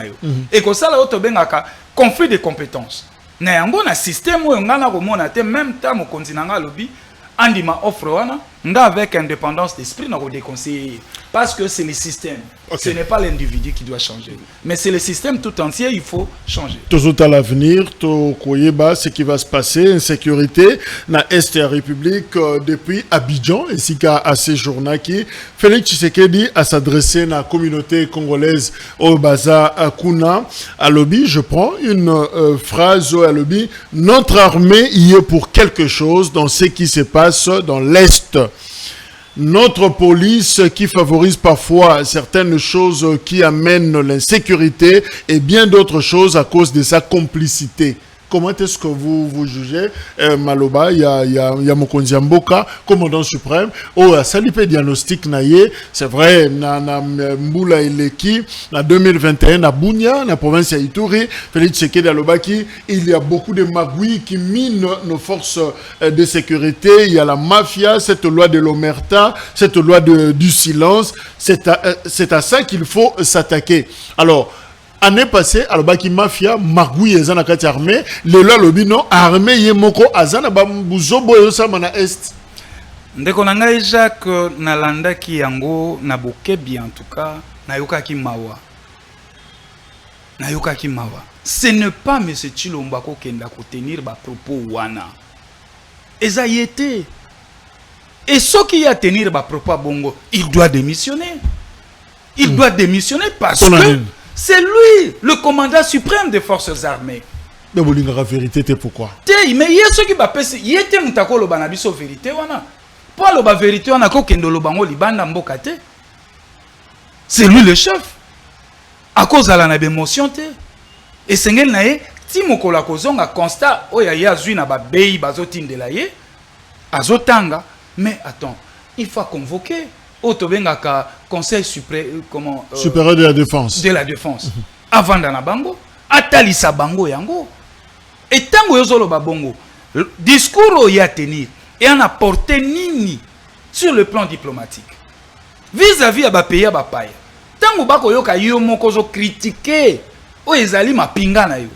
Speaker 6: et que ça là auto bengaka conflit de compétences. Na yango na système où on a romona te même temps au continent lobby andima offre wana nga avec indépendance d'esprit na ko déconseiller parce que c'est le système. Ce n'est pas l'individu qui doit changer. Mais c'est le système tout entier, il faut changer.
Speaker 1: Tout à l'avenir, tout ce qui va se passer, insécurité, dans l'Est de la République, depuis Abidjan, ainsi qu'à ces journaux qui, Félix Tshisekedi a s'adressé à la communauté congolaise au Baza Kuna, à Lobi, je prends une phrase à Lobi, notre armée y est pour quelque chose dans ce qui se passe dans l'Est. Notre police qui favorise parfois certaines choses qui amènent l'insécurité et bien d'autres choses à cause de sa complicité. Comment est-ce que vous jugez Maloba, il y a Mokonzi Mboka, commandant suprême, a salipé diagnostic naïe, c'est vrai, na Mbula Ileki, na 2021, na Bunia, na province de Ituri, Félix Tshisekedi Alobaki, il y a beaucoup de magouilles qui minent nos forces de sécurité, il y a la mafia, cette loi de l'omerta, cette loi du silence, c'est à ça qu'il faut s'attaquer. Alors, année passée, alobaki mafia magouille ezana kati armée, le lobby non armée yemoko azana bambuzo boyo sama na est.
Speaker 6: Ndeko na ngai Jacques nalanda ki yango na bokebi en tout cas nayoka ki mawa. Nayoka ki mawa. Ce n'est pas M. Tshilombo ko kenda ko tenir ba propos wana. Eza yete. Et ce qui a tenir ba propos bongo, il doit démissionner. Il doit démissionner parce que c'est lui, le commandant suprême des forces armées.
Speaker 1: Mais vous la vérité, c'est pourquoi?
Speaker 6: Mais il y a ceux qui va passer. Il y a des gens qui ont la vérité. Pour la vérité, on a dit c'est lui le chef. À cause de la émotion. Et c'est ce que si on a un constat, il y a un pays qui a un mais attends, il faut convoquer. Conseil
Speaker 1: supérieur de la défense.
Speaker 6: De la défense. Avant d'ana bango, atalisa bango yango. Et tango yozolo babongo, discours y a tenir et en apporté nini sur le plan diplomatique. Vis-à-vis à ba pays à ba paye. Tango bako yoka yo moko zo critiquer o ezali ma pinga na yo.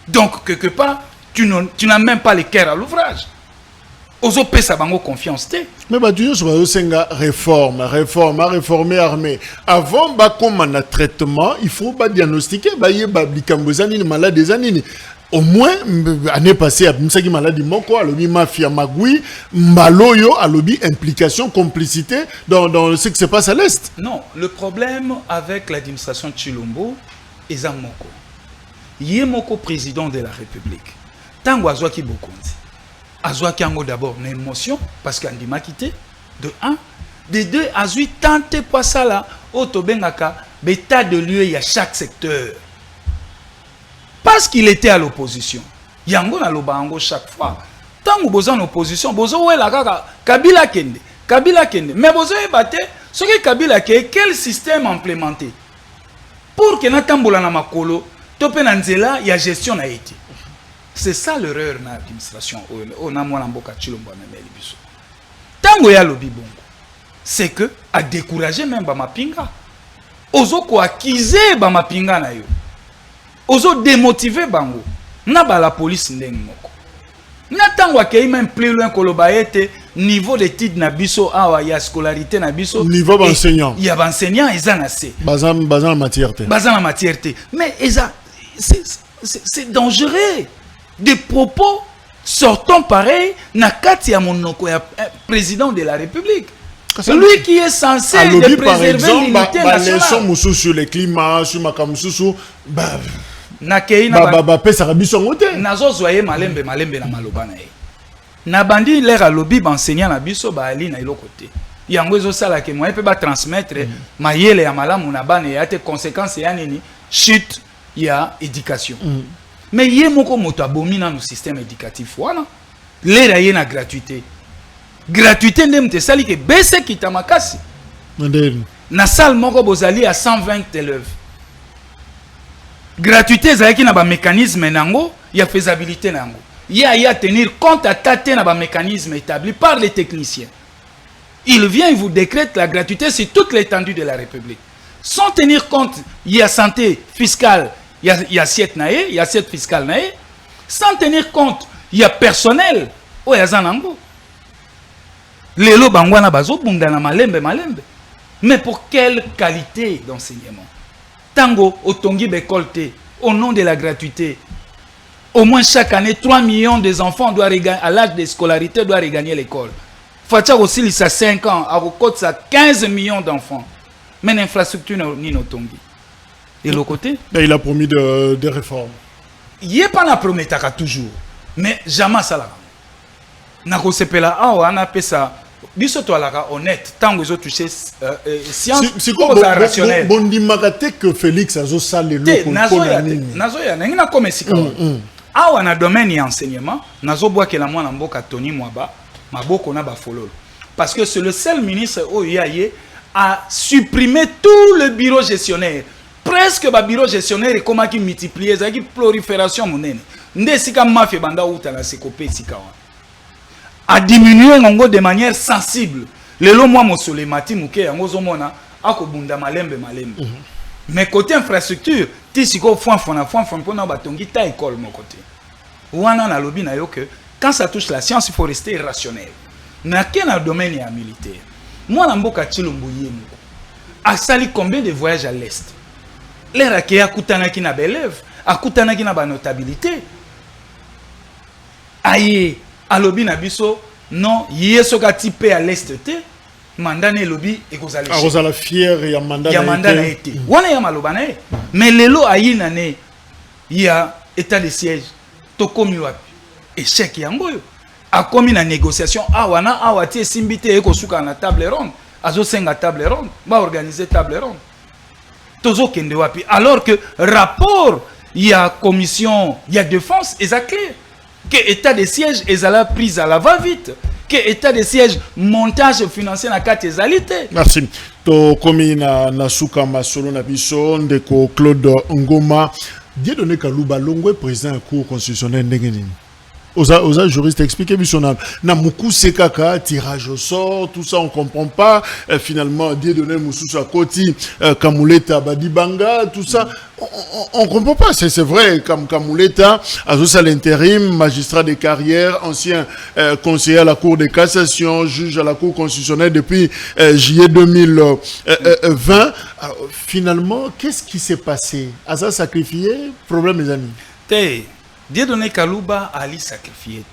Speaker 6: Donc quelque part, tu n'as même pas le cœur à l'ouvrage. Ozo pesa bango confiance te.
Speaker 1: Mais bah tu vois senga réformer armée. Avant bah comme un traitement, il faut bah diagnostiquer bah y bah blikambozani malade des années. Au moins année passée abimsaki maladie moko alobi mafia magui mbaloyo alobi implication complicité dans ce qui se passe à l'est.
Speaker 6: Non, le problème avec l'administration Tshilombo eza moko. Yemoko président de la République. Tango azwaki bokonzi. Azwaki yango d'abord une émotion parce qu'Andima quitté de 1, de 2 azui tante pas ça là otobengaka l'état de lieu il y a chaque secteur parce qu'il était à l'opposition yango na lobango chaque fois tango boza en opposition bozo wela kaka Kabila kende mais bozo ebate ce que Kabila ke quel système implémenté pour que na tambola na makolo topé na nzela ya gestion na été. C'est ça l'erreur dans l'administration. On a moins d'amboka Tshilombo même biso. Tango ya lobi bongo. C'est que a découragé même ba mapinga. Ozo ko accuser ba mapinga na yo. Ozo démotiver bango. Na ba la police ndeng moko. Na tango akei même plus loin que lobaete niveau d'études na biso awa ya scolarité na biso.
Speaker 1: Niveau d'enseignant.
Speaker 6: Il y a enseignant eza na se.
Speaker 1: Bazan la matière té.
Speaker 6: Bazan la matière té. Mais eza c'est dangereux. Des propos sortant pareil na kati ya monoko ya président de la République. Lui qui est censé de préserver l'unité nationale.
Speaker 1: Sur le climat, sur makamususu,
Speaker 6: na keina
Speaker 1: ba pesa biso ngote.
Speaker 6: Nazo zoye malembe na maloba na ye. Na bandi l'air à lobby enseignant na biso ba ali na iloko te. Yango ezo sala ke moyen pe ba transmettre mayele ya malamu na bana ya te conséquences ya nini chute ya éducation. Mais il y a beaucoup de nos système éducatif. Voilà. L'air y a une gratuité. Gratuité, c'est ça qui est baissé qui t'a makasi. Na salle moko bozali à 120 élèves. Gratuité, c'est qu'il y a un mécanisme nango, il y a faisabilité nango. Il y a tenir compte à tâter un mécanisme établi par les techniciens. Il vient, il vous décrète la gratuité sur toute l'étendue de la République. Sans tenir compte, il y a santé fiscale. Il y a assiette nae, il y a assiette fiscale nae. Sans tenir compte, il y a personnel. Oh, il y a zanango. Lelo bangwana bazo bunda na malembe. Mais pour quelle qualité d'enseignement? Tango, Otongi Bekolte, au nom de la gratuité. Au moins chaque année, 3 millions d'enfants à l'âge de scolarité doivent regagner l'école. Fatia aussi, ça 5 ans, à Rokot, ça 15 millions d'enfants. Mais l'infrastructure n'est pas Tongi. Et l'autre côté?
Speaker 1: Il a promis des réformes.
Speaker 6: Il n'est pas la promettre toujours. Mais jamais ça l'a. Nako sepela, on a appelé ça. Biso to alaka honnête tant que les autres touché science rationnelle.
Speaker 1: Bon dimagate que Félix azo sale le
Speaker 6: nazo ya ngina comme sika. Ah na domaine ya enseignement, nazo bois que la mwana mboka Tony Mwaba, maboko na ba fololo. Parce que c'est le seul ministre Oyaye a supprimé tout le bureau gestionnaire. Presque ba bureau gestionnaire et comment qui multiplier ça qui prolifération monene. Nde sika mafia banda uta la sekopé sika. A diminué de manière sensible. Le lo moi mo sole mati muke yango zo mona akobunda malembe. Mais côté infrastructure, ti siko fon pona batongi ta école mon côté. Wana na lobi na yo que quand ça touche la science, il faut rester rationnel. Na quel domaine ya militaire. Moi na mboka Chilombo yemu. A sali combien de voyages à l'est? Les raké akutana ki na belève, akutana ki na ba notabilité. Aïe alobi na biso non yeso ka type à l'est te mandane lobi e kozala
Speaker 1: a kozala fier ya mandana
Speaker 6: na été wana ya maloba na mais lelo ayina ne ya état de siège to komi wapi échec yango yo akomi na négociation awana awati simbite e kosuka na table ronde azo senga table ronde ba organiser table ronde tozo kende wapi alors que rapport ya commission ya défense est clair. Que état de siège est à la prise à la va-vite. Que état de siège montage financier na carte ezalité.
Speaker 1: Merci. To komi na suka masolo na biso ndeko Claude Ngoma. Dieudonné Kalouba Longwe président du cour constitutionnel ndengeni. Osa juriste expliquer biso na muku sekaka tirage au sort tout ça on comprend pas finalement Dieudonné Moussousa Koti Kamuleta Badibanga tout ça on comprend pas c'est vrai comme Kamuleta Azosa l'intérim magistrat de carrière ancien conseiller à la cour de cassation juge à la cour constitutionnelle depuis juillet 2020 finalement qu'est-ce qui s'est passé Asa sacrifié problème mes amis
Speaker 6: Dieudonné Kalouba ali sacrifié.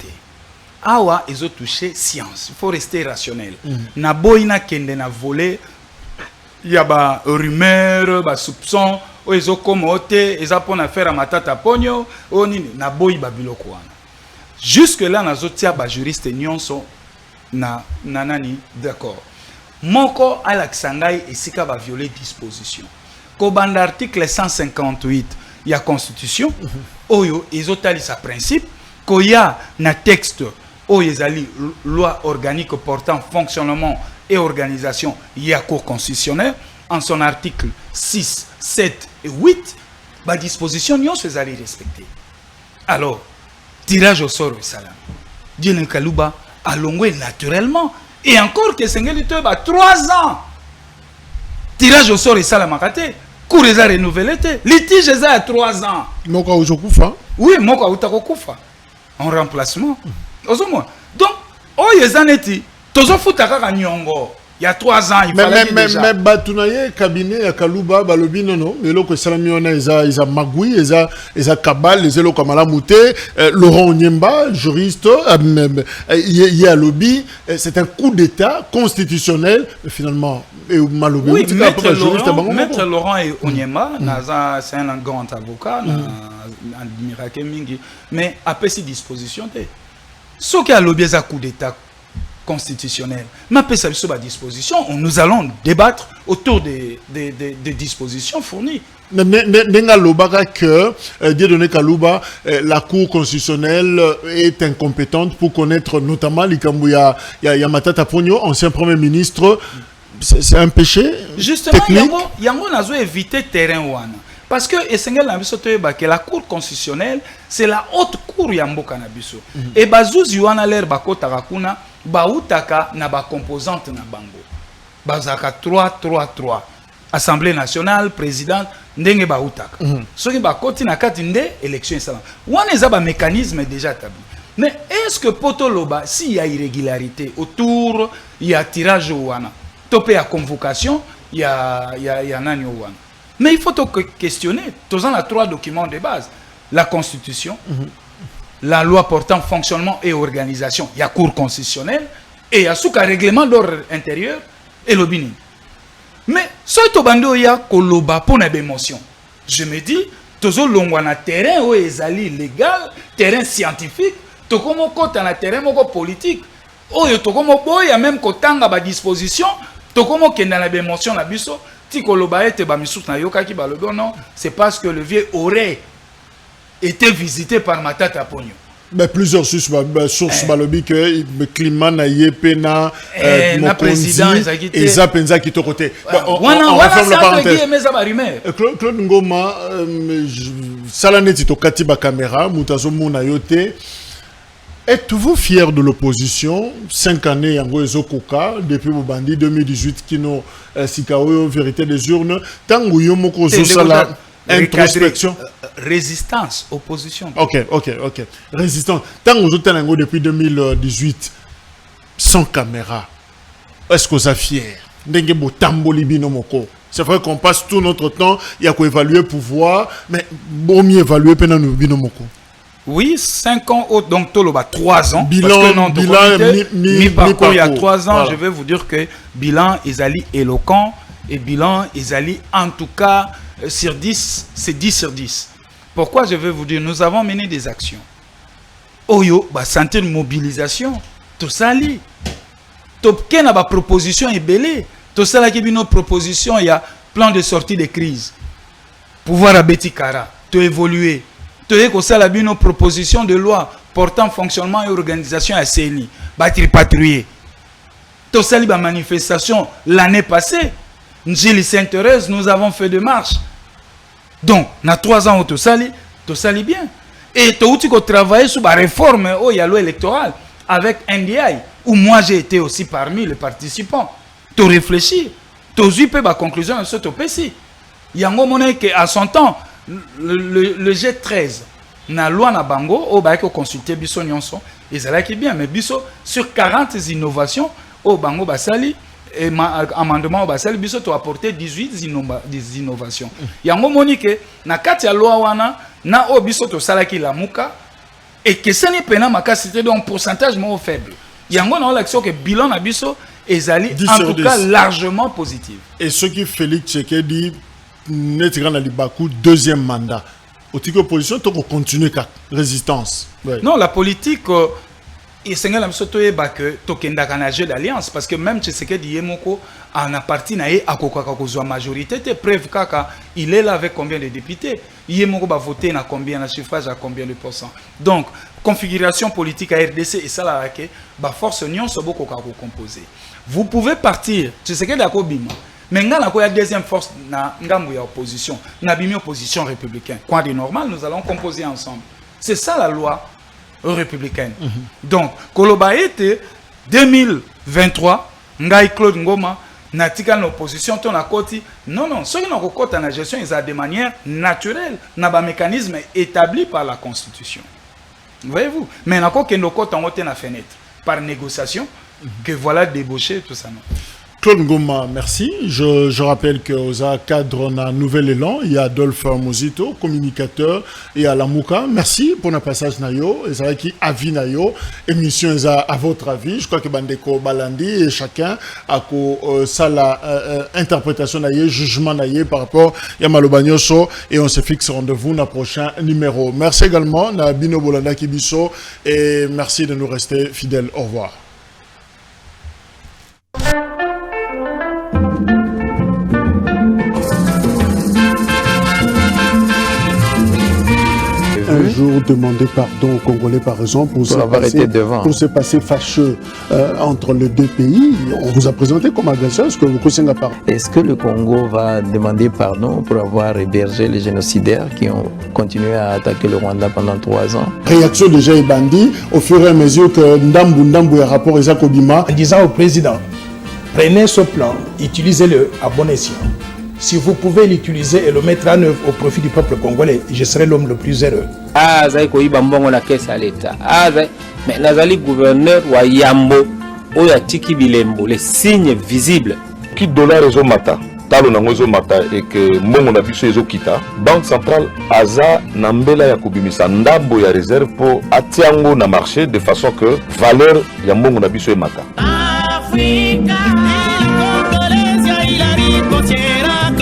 Speaker 6: Awa ils ont touché science. Il faut rester rationnel. Na boina kende na volé. Il y a ba rumeur, ba soupçon. O ils ont commoté. Ils ont pour affaire à matata pogno. O nini na boy babiloko wana. Jusque là na zotia ba juriste nyonso na nani d'accord. Moko Alaksangai et sika va violer disposition. Kobanda article 158 il y a constitution. Oyo ezotali sa principe qu'il y a un texte oyo ezali loi organique portant fonctionnement et organisation il y a cour constitutionnelle en son article 6, 7 et 8 ba disposition nyonso ezali respecté. Alors tirage au sort salam Dieudonné Kalouba a longwe naturellement et encore que sengeli to ba 3 ans tirage au sort salam makate cour les a renouvelé litige les a 3 ans
Speaker 1: Moko Ujokufa
Speaker 6: oui moko utakokufa en remplacement donc oyo ezaneti tozo futa kaka nyongo il y a 3 ans il fallait déjà
Speaker 1: mais batunaye cabinet ya Kalouba balobi non eloko salami ona eza magui eza kabal les eloko malamute Laurent Nyemba juriste ya lobby c'est un coup d'état constitutionnel finalement malobi
Speaker 6: oui maître Laurent Nyemba c'est un grand avocat admiré mingi mais après ces dispositions ce qui a lobby c'est un coup d'état constitutionnel. Ma paix à disposition, nous allons débattre autour des dispositions fournies.
Speaker 1: Mais que Dieudonné Kalouba, la Cour constitutionnelle est incompétente pour connaître notamment l'Ikambouya Matata Pogno, ancien Premier ministre. C'est un péché.
Speaker 6: Justement, Yango n'a pas évité terrain wana. Parce que la Cour constitutionnelle, c'est la haute cour Yamboka Nabiso. Et Bazouz Yuana l'air Bakota Rakuna. Baoutaka na ba composante na bango bazaka 3-3-3 Assemblée nationale président ndenge baoutaka soki bakoti na kati nde élection ça wana eza ba mécanisme déjà établi mais est-ce que poto loba si y a irrégularité autour il y a tirage wana topé à convocation, il y a Nani Owan. Mais il faut questionner. Tous en a 3 documents de base. La Constitution, la loi portant fonctionnement et organisation, il y a Cour constitutionnelle, et il y a un règlement d'ordre intérieur et le bini. Mais ce qui est koloba pour une émotion. Je me dis, toujours l'ongwana terrain où est légal, terrain scientifique, tout comme côté un terrain politique. Oh, tout comme il y a même kotanga ba disposition, tout comme qu'il y a une émotion la biso, ti koloba ete ba misut na yoka ki ba le non, c'est parce que le vieux aurait été visité par Matata Pogno.
Speaker 1: Mais plusieurs sources balobi que le climat na yepena
Speaker 6: na président
Speaker 1: et ça penza qui to côté.
Speaker 6: On referme la parenthèse.
Speaker 1: Claude Ngoma salaneti to katiba caméra mutazo mona yote. Êtes-vous fier de l'opposition 5 années yango ezokoka depuis Bobandi 2018 kino sikawo vérité des urnes tango yo moko zo sala introspection.
Speaker 6: Résistance, opposition.
Speaker 1: Ok. Résistance. Tant que vous êtes depuis 2018, sans caméra, est-ce que vous êtes fier? C'est vrai qu'on passe tout notre temps, il y a qu'à évaluer le pouvoir, mais bon mieux évaluer pendant nos binomoko.
Speaker 6: Oui, 5 ans, donc tout le bas 3 ans.
Speaker 1: Bilan,
Speaker 6: mi-parcours, il y a 3 ans, voilà. Je vais vous dire que bilan, ils allaient éloquent, et bilan, ils allaient en tout cas sur 10, c'est 10 sur 10. Pourquoi je vais vous dire, nous avons mené des actions. Oyo, bah, santé de mobilisation, tout ça li. Topken a ba proposition est belé. Tout ça là qui est une proposition, il y a plan de sortie de crise. Pouvoir à Betty Kara, te évoluer. Te y ça là une proposition de loi portant fonctionnement et organisation à CENI. Battre patrouiller. Tout ça li ba manifestation l'année passée. Njili Sainte-Thérèse, nous avons fait des marches. Donc, dans 3 ans, tout ça bien. Et tu as travaillé sur la réforme au yalo électoral avec NDI, où moi j'ai été aussi parmi les participants. Tu réfléchis, tu as eu la conclusion de ce TOPC. Il y a un moment qu'à son temps, le G13, na loi na bango, au baïko consulter Bisso Nyonso, ils allaient qui bien, mais Bisso, sur 40 innovations, au bango basali, et amendement au basel biso to apporter 18 innovations. Yango monique na kati ya loi wana na o biso to salaki la muka et que ce n'est pas makasi c'était donc pourcentage moins faible. Yango na l'action que bilan na biso ezali en tout cas largement positif.
Speaker 1: Et ce qui Félix Tshisekedi net grand ali baku deuxième mandat. Au titre opposition to continuer ka résistance. Ouais.
Speaker 6: Non, la politique et c'est que tokenda kana jeu d'alliance parce que même Tshisekedi Yemoko en a parti na à la majorité te preuve kaka il est là avec combien de députés Yemoko va voter na combien na suffrage à combien de pourcents. Donc configuration politique à RDC et ça là que ba force union so boko ka composer. Vous pouvez partir Tshisekedi akobima mais ngana ko ya deuxième force na ngambu ya opposition na bimi opposition républicaine. Quoi de normal nous allons composer ensemble. C'est ça la loi républicaine. Donc, Koloba était 2023, Ngai Claude Ngoma, Natika l'opposition, ton à côté. Non, ceux qui n'ont pas la gestion, ils ont de manière naturelle, n'a pas mécanisme établi par la Constitution. Voyez-vous? Mais n'a pas qu'un côté en haut la fenêtre, par négociation, que voilà débauché, tout ça. Non.
Speaker 1: Claude Ngoma, merci. Je rappelle que aux cadre on a un nouvel élan. Il y a Adolphe Mozito, communicateur, et à la Mouka. Merci pour notre passage nayo. Et c'est qui avis nayo. Émission à votre avis. Je crois que Bandeko Balandi et chacun a ça la interprétation nayo, jugement nayo par rapport à Malobagnoso. Et on se fixe rendez-vous dans le prochain numéro. Merci également à Bino Bolanda Kibiso et merci de nous rester fidèles. Au revoir. Un jour demander pardon aux Congolais par exemple pour se passer fâcheux entre les deux pays. On vous a présenté comme agresseur. Est-ce que vous connaissez la parole?
Speaker 2: Est-ce que le Congo va demander pardon pour avoir hébergé les génocidaires qui ont continué à attaquer le Rwanda pendant 3 ans?
Speaker 1: Réaction déjà est bandit au fur et à mesure que Ndambu et rapport Isaac Obima.
Speaker 3: En disant au président, prenez ce plan, utilisez-le à bon escient. Si vous pouvez l'utiliser et le mettre en œuvre au profit du peuple congolais, je serai l'homme le plus heureux.
Speaker 4: Ah, zai ko iba mbongo na caisse à l'État. Ah, mais nazali gouverneur wa Yambo, oya tiki bilembo, les signes visibles
Speaker 5: ki dollar ezomata talo nango ezomata eke mbongo na biso ezokita, banque centrale aza na mbela ya kobimisa ndambo ya réserve po atia yango na marché de façon que valeur ya mbongo na biso emata. Africa.